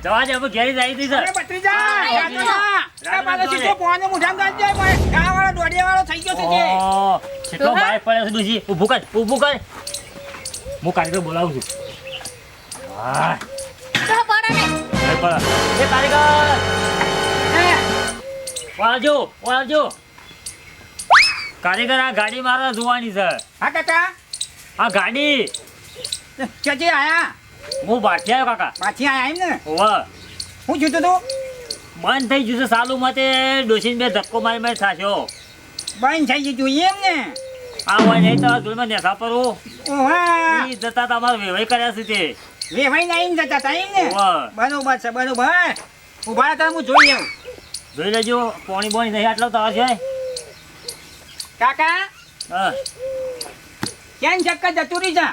જવા દે, અમે ઘેરી જ આવી હતી, સર. અરે ભત્રીજા, યાદો ના. આ પાછો સીધો પોનો મુઠામાં ગાંઠ જાય, પણ ગાવાળો, દોડિયાવાળો થઈ ગયો છે જે. ઓહો, કેટલો બાય પડ્યો છે, ડોશી. ઊભું કર, ઊભું કર. હું કારીગર બોલાવું છું. હા, તો પડે ને. એ પડે. એ કારીગર, વાળજો, વાળજો. કારીગર, આ ગાડી મારે જોવાની છે. હા કાકા, આ ગાડી ક્યાંથી આયા? હું બહારથી આવ્યો, કાકા. પાછી આયા એમ ને? ઓવા હું જોતું તું? બંધ થઈ ગયું છે સાલું મતે. ડોશીને બે ધક્કો મારી મારી થાશો. બંધ થઈ ગયું જોઈએ એમ ને? આ હોય નહીં તો જોડમાં નેસા પરવું. ઓહા, ઈ જતા તમારે વેવાઈ કર્યા છે તે. વેવાઈ ના એમ જતા હતા એમ ને? ઓવા બરોબર છે, બરોબર. ઉભા હતા, હું જોઈ લઉં. જોઈ લેજો, પોણી બોણી નહીં આટલો તો છે. કાકા, હા, ક્યાં ચક્કર જતું રહી જા?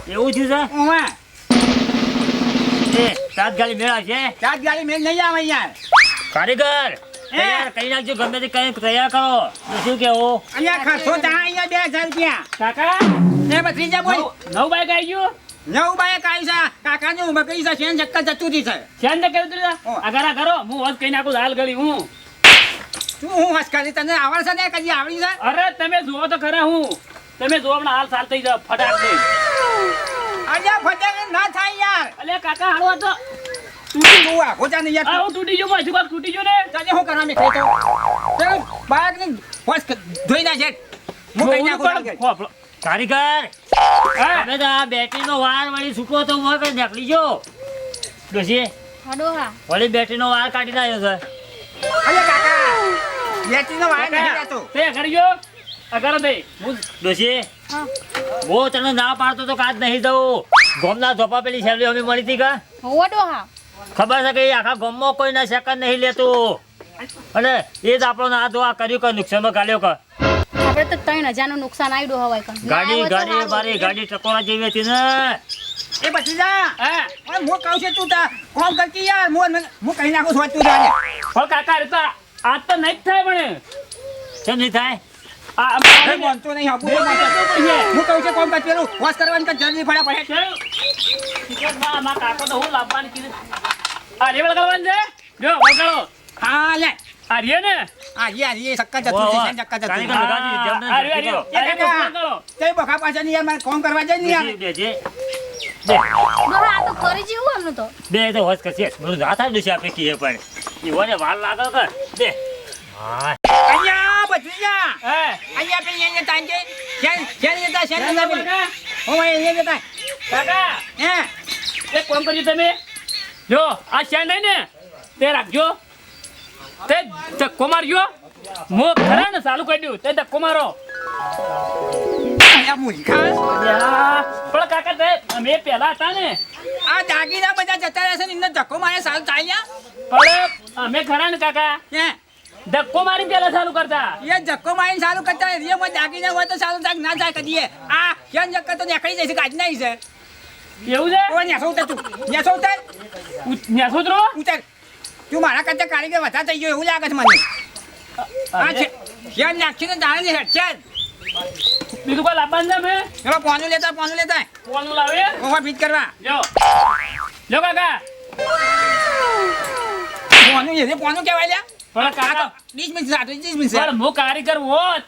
એવું થયું ઓહા, છે. એ તાત્કાલિક મેળા છે. રાત ગાડી મેલ નહીં આવે યાર. કારીગર, તૈયાર કરી નાખજો, ગમે તે કંઈક તૈયાર કરો. તો શું કેવું? અહીંયા ખર્ચો તા અહીંયા 2000 રૂપિયા. કાકા ને ભત્રીજા બોલ. નવ બાઈક આવી ગયું નવ બાય કાઈ છે કાકાનું મકઈ છે શેન ચક્કર જતું રહી છે. શેન તો કહ્યું તું ઓ. અગારા કરો હું હોશ કઈ નાખું હાલ ગળી હું તું હું હસકારી તને આવડશે ને કદી આવડી છે? અરે તમે જુઓ તો ખરા હું તમે જુઓ હમણાં હાલ સાલ થઈ જાવ ફટાક દે અહીંયા ફટાકે ના થાય યાર. અલે કાકા હાલો તો તૂટી ગયું આ ખોટા ને આ યાર. હું તૂટી ગયો પાછું પાછું તૂટી ગયો ને તને હું કરવા મેં ખેતો પેલો બાઈક ને હોશ ધોઈ ના છે. હું કઈ નાખું પણ ખોપલો. કારીગર, હા તમે તો આ બેટરીનો વાર વળી છૂટો તો હું કઈ નીકળી જો. ડોશી, હાડો હા. વળી બેટરીનો વાર કાઢી નાખ્યો છે. અરે કાકા બેટરીનો વાયર નહીં રહેતો. તે કરી ગયો અગારો દે હું ડોશી, હા. હું તને ના પાડતો તો કાજ નહીં દઉં. ગોમના ધોપા પેલી શેરડી અમે મળી હતી કા? હોડો હા. ખબર છે કે ઈ આખા ગામમાં કોઈના સેકન્ડ નહીં લેતું. અને એ જ આપણો ના ધોવા કર્યું કે નુકસાનમાં ગાલ્યો કે આપણે તો 3000 નું નુકસાન આવ્યું હવાય કણ. ગાડી ગાડી મારી ગાડી ટકોરા જેવી હતી ને. એ પછી જા હા ઓય હું કહું છું તું તા કોમ કરતી યાર હું કઈ નાખું છું તું જાને. પણ કાકા એ તો આજ તો નહીં જ થાય પણ કેમ નહીં થાય? આ અરે બોલતો નહીં આપું હું કહું છું કોમ કરતી પેલું વોશ કરવાની કે જલ્દી ફટાફટ. કાકો તો હું લાવવાની કીધું આ રેવલ કરવાનું છે જો વગાડો હા લે આ રે ને આ યે ચક્કર જતું છે શેન ચક્કર જતું કારીગર છે. લગાડી જેમ ને આ રે જતું આ રે વગાડો તે બખા પાછળ યાર મારે કોમ કરવા જાય ને યાર. બેજે. ડોહા આ તો કરી જેવું એમનું તો. બે તો હોશ કરશે. બધું ના થાય ડોશી આપણે કીએ પણ. ઈવોને વાર લાગે કે બે. હા, અહીંયા બચીયા હે અહીંયા પેલી એને તાંજે શેન શેન જતા શેન જતા પેલી. કાકા ઓ એને જતા કાકા હે એક કામ કરજો તમે જો આ શેન નહીં ને તે રાખજો તે ધક્કો મારજો મો ખરા ને ચાલુ કરી દઉં તે ધક્કો મારો અહીંયા મૂર્ખા યા, પણ કાકા તે અમે પહેલા હતા ને આ દાગીના બધા જતા રહેશે ને એમને ધક્કો મારે સારું ચાલ્યા પણ અમે ખરા ને કાકા હે ધક્કો મારી પહેલા ચાલુ કરતા એ ધક્કો મારીને સારું કરતા રહે એમાં દાગીના હોય તો સારું થાય ના થાય કદીએ આ શેન ચક્કર તો નીકળી જશે કાજ નહીં છે. એવું છે ઓ નેસો ઉતર તું નેસો ઉતર નેસો દ્રો ઉતર તું મારા કરતા કારીગર વધારે થઈ ગયો એવું લાગે છે મને. આ છે શેન નાખીને દાણે ને હેડ છે બીજું કોઈ લાવવાનું છે મેં એમાં પાનું લેતા કોનું લાવે ઓવા ફીટ કરવા જો જો કાકા પાનું એ પાનું કહેવાય લ્યા. પણ કાકા 20 મિનિટ સાથે 20 મિનિટ પણ હું કારીગર હોત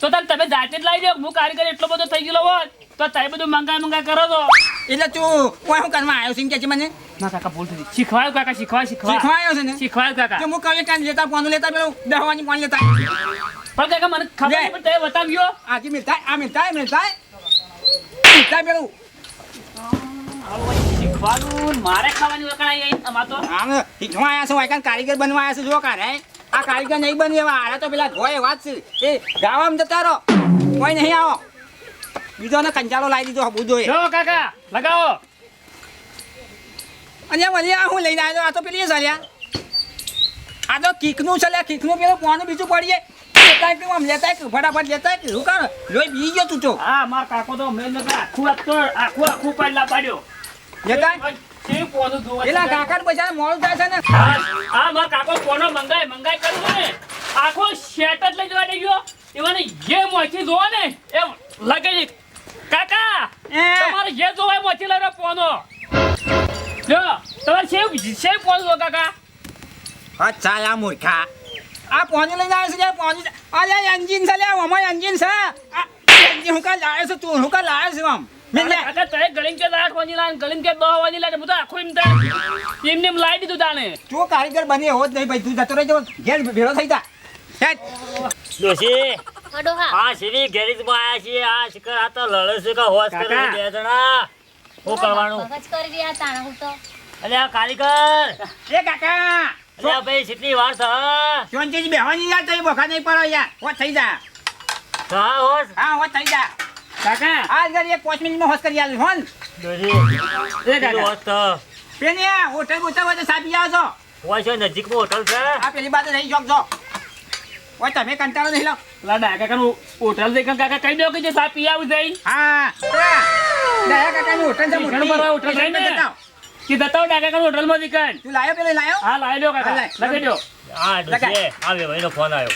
તો તમે જાતે જ લાવી દો હું કારીગર એટલો બધો થઈ ગયેલો હોત તો તમે બધું મંગા કરો તો એટલે તું કોઈ શું કરવા આવ્યો છે એમ કે છે મને ના કાકા બોલતી હતી શીખવાયું કાકા શીખવાયું શીખવાયો છે ને શીખવાયું કાકા તો હું કહું કાન લેતા પાનું લેતા પેલું દહવાની પાન લેતા પણ કાકા મને ખબર લે. નહીં પણ તમે બતાવ્યો આજે મિલતા આ મિલતા પેલું શીખવાનું મારે ખાવાની વખણાઈ અમાર તો આમ શીખવા આવ્યા છે વાયકાન કારીગર બનવા આવ્યા છે જો કારે આ કારીગર નહીં બની એવા આરા તો પેલા ધોય વાત છે એ ગાવામાં જતા રહો કોઈ નહીં આવો બીજોને કંચાલો લાવી દીધો બુધોએ જો કાકા લગાવો અને વળી આ હું લઈને આવ્યો આ તો પેલી સર્યા આ તો કીકનું છે લે કીકનું પેલું પોનું બીજું પડીએ લેતા કે આમ લેતા કે ફટાફટ લેતા કે શું કર લોહી બી ગયો તું તો હા માર કાકો તો મેં નકા આખું પાડલા પાડ્યો લેતા કેવું પોનું જોવા પેલા કાકા બચારા મોડું થાય છે ને હા માર કાકો પોનો મંગાઈ કરવો ને આખો શેટ જ લઈ જવા દઈ ગયો એવાને જે મોચી જોવો ને એમ લાગે છે કાકા એ તમારે જે જોવાય મોચી લઈ પોનો જો તમારે સેવ પોણો કાકા અચ્છા આ મૂર્ખા આ પોણી લઈને આવ્યો છે પોણી અલે એન્જિન છે લે ઓમાં એન્જિન છે આ એન્જિન હું કા લાવ્યો છું તું હું કા લાવ્યો છું આમ મેં લે કાકા તય ગળીમ કે 8 વાજી લાન ગળીમ કે 10 વાજી લાન હું તો આખું એમને એમ લાઈ દીધું તાને તું કારીગર બની એવો જ નહીં ભાઈ તું જતો રહેજો ઘેર ભેળો થઈ જા હેટ ડોશી ડોહા આ સીવી ગેરેજમાં આયા છીએ આ શિખર આ તો લડે છે કે હોશ કરે કાકા. બે જણા શું કરવાનું મગજ કરી રહ્યા તાણા હું તો અલે આ કારીગર એ કાકા અલે આ ભાઈ કેટલી વાર છે ચોંચી બેહવાની યાર તઈ બોખા નહીં પડો યાર હોશ થઈ જા હા હોશ હા હોશ થઈ જા કાકા આ ઘર એક 5 મિનિટમાં હોશ કરી આલ ફોન ડોશી એ કાકા હોશ તો પેને હોટલ બોટલ હોય તો સાપી આવો છો હોશ છે નજીકમાં હોટલ છે આ પેલી બાજુ રહી જોક જો ઓય તમે કંટાળો નહીં લો લાડા કાકા નું હોટલ દે કાકા કહી દો કે જે સા પી આવું જઈ હા દયા કાકાની હોટલ છે ઘણું બરાબર હોટલ છે ને? કે દતાવ ડાકા નું હોટલ માં દીકન તું લાયો પેલો લાયો હા લાઈ લ્યો કાકા હા, લાઈ. લગાઈ દો હા ડોશી આવે ભાઈનો ફોન આવ્યો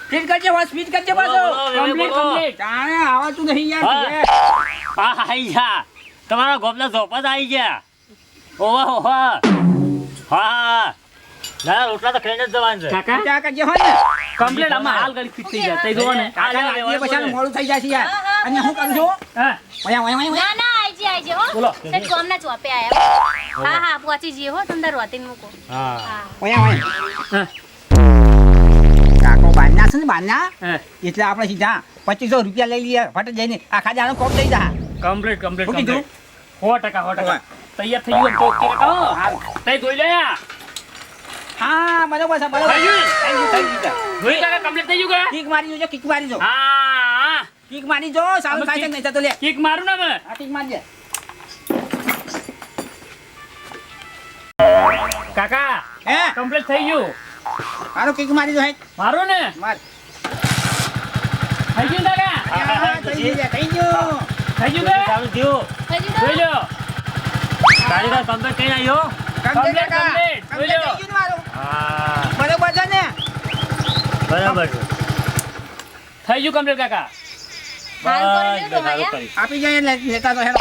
ફીટ કરજે હોશ ફીટ કરજે પાછો બોલો, બોલો. કમ્પ્લીટ કમ્પ્લીટ તાણે આવતું નહીં યાર હા. ઘેર. હા આઈ જા તમારા ગોપના સોપા આઈ ગયા ઓવા ઓવા હા ના રોટલા તો ખાઈને જ જવાનું છે કાકા ત્યાં કરજે હોય ને કમ્પ્લીટ આમાં હાલ ગાડી ફિટ થઈ જાય તઈ જોવો ને કાકા લાગીએ પછી આનું મોડું થઈ જાય છે યાર અને હું કરું છું હા ઓયા ઓયા ઓયા ના ના આઈજી હો બોલો. તે કોમના ચોપે આયા હા હા પહોંચી જઈએ હો તમને રોતીને મૂકો હા હા ઓયા ઓયા હા કાકો બારના છે ને બારના હા એટલે આપણે સીધા 2500 રૂપિયા લઈ લઈએ ફટ જઈને આખા દાડો કોક દઈ જા કમ્પ્લીટ કમ્પ્લીટ શું કીધું? કમ્પ્લીટ 100% ઓવે. તૈયાર થઈ ગયું તો ઓકે કાકા હા. તઈ જોઈ લે હા બરોબર છે બરોબર થઈ ગયું? થઈ ગયું જોઈ કાકા કમ્પ્લીટ થઈ ગયું કે કિક મારી જો કિક મારી જો હા કિક મારી જો સારું થાય છે કે નહીં થતું લે કિક મારું ને મેં આ કિક મારજે કાકા હે કમ્પ્લીટ થઈ ગયું મારો કિક મારી જો હે મારું ને માર થઈ ગયું કાકા હા, થઈ ગયું થઈ ગયું થઈ ગયું કે ચાલુ થયું હજી જોઈ તો લો કારીગર કમ્પ્લીટ કઈ આવ્યો કમ્પ્લીટ કાકા કમ્પ્લીટ. કમ્પ્લીટ જોઈ લો. થઈ ગયું ને મારું હા બરોબર છે ને બરાબર છે થઈ ગયું કમ્પ્લીટ કાકા હાલ કરી બસ, લ્યો સારું ડોહા કર્યું. આપી જાય લેતા તો હેલો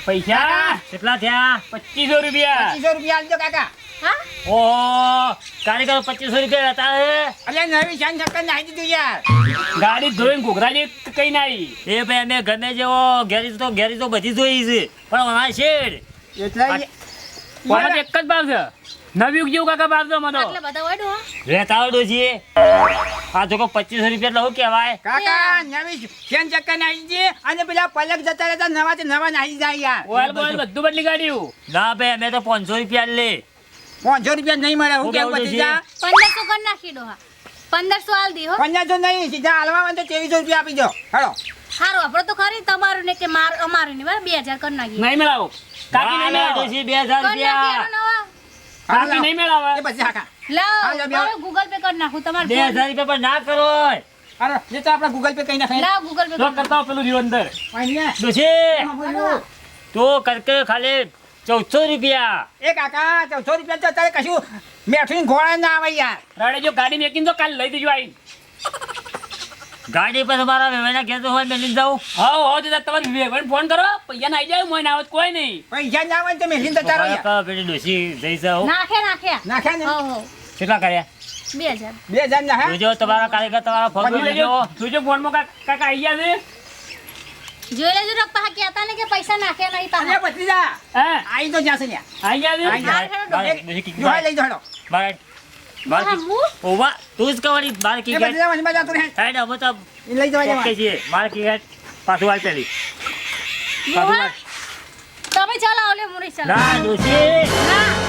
પૈસા કેટલા થયા 2500 રૂપિયા 2500 રૂપિયા આલજો કાકા હા ઓહો કારીગર 2500 રૂપિયા હતા હે અલ્યા નવી શાન ચક્કર નાખી દીધું યાર ગાડી ધોઈને ઘોઘરાની કઈ નાઈ એ ભાઈ અમે ગમે જેવો ગેરેજ તો બધી જોઈ છે પણ અમારા શેડ એટલે કોણ એક જ બાર છે નવી જેવું કાકા બાર દો મને આટલા બધા હોય ડોહા રહેતા આવડો છીએ આ જો 2500 રૂપિયા એટલે શું કહેવાય કાકા નવી શાન ચક્કર નાખી છે અને પેલા પલક જતા રહેતા નવા તે નવા નાખી જાય યાર ઓઇલ બોઇલ બધું બદલી કાઢ્યું ના ભાઈ અમે તો 500 રૂપિયા લે 500 રૂપિયા નહીં મળે હું હું કેવું કેવું બધી છે? જા 1500 કરી નાખી ડોહા 1500 હાલ દી હો 500 નહીં સીધા હાલવા હોય તો 2300 રૂપિયા આપી દો હેલો હારું આપણે તો ખરી તમારું ને કે માર અમારું ને બરાબર 2000 કરી નાખીએ નહીં મેળાવો કાકી નહીં મેળાવો ડોશી 2000 કરી નાખીએ રૂપિયા હારું નવા કાકી નહીં મેળાવે એ પછી કાકા લાવ હાલો, બે. મારો ગૂગલ પે કરી નાખું તમારું 2000 રૂપિયા પણ ના કરો અરે જે તો આપણે ગૂગલ પે કઈ નાખે લાવ ગૂગલ પે લોક કરતા હો પેલું રહ્યું અંદર અહીંયા ડોશી તો કરકે ખાલી 1400 રૂપિયા એ કાકા 1400 રૂપિયા તો અત્યારે કશું મેઠું ઘોડા ના આવે યાર રાડે જો ગાડી મેકીને તો કાલ લઈ દેજો આઈ ગાડી પર મારા વેવાના ઘેર તો હોય મેલી જાઉં હા હો જતા તમારે વિવેકભાઈને ફોન કરો પૈસા ના આવી જાય મોય ના આવત કોઈ નહીં પૈસા ના આવે તો મેલીને જતા રહો યાર પેલી ડોશી જઈ જાઉં નાખ્યા નાખ્યા ને હો હો કેટલા કર્યા 2000 2000 ના હે જોજો તમારા કારીગર તમારા ફોન જોઈ લેજો જોજો ફોનમાં કાકા આવી ગયા છે જોઈ લેજો ને પાહા કહેતા ને કે પૈસા નાખ્યા નહીં અરે પાહા પછી જા હા આઈ તો જાશે ને આવી ગયા છે આઈ હાલ હેડો ડોહા. જોઈ લઈ જો હેડો બાર બાર ડોહા, હું? ઓવા તું જ કવાની બાર કી એ ગેટ પછી મને બાજા તો રહે સાઈડ અમે તો એ લઈ જવા ઓકે જવા છીએ બાર કી ગેટ પાછું હાલ પેલી ડોહા, તમે ચલાવો લે મુરી ચલાવો ના ડોશી ના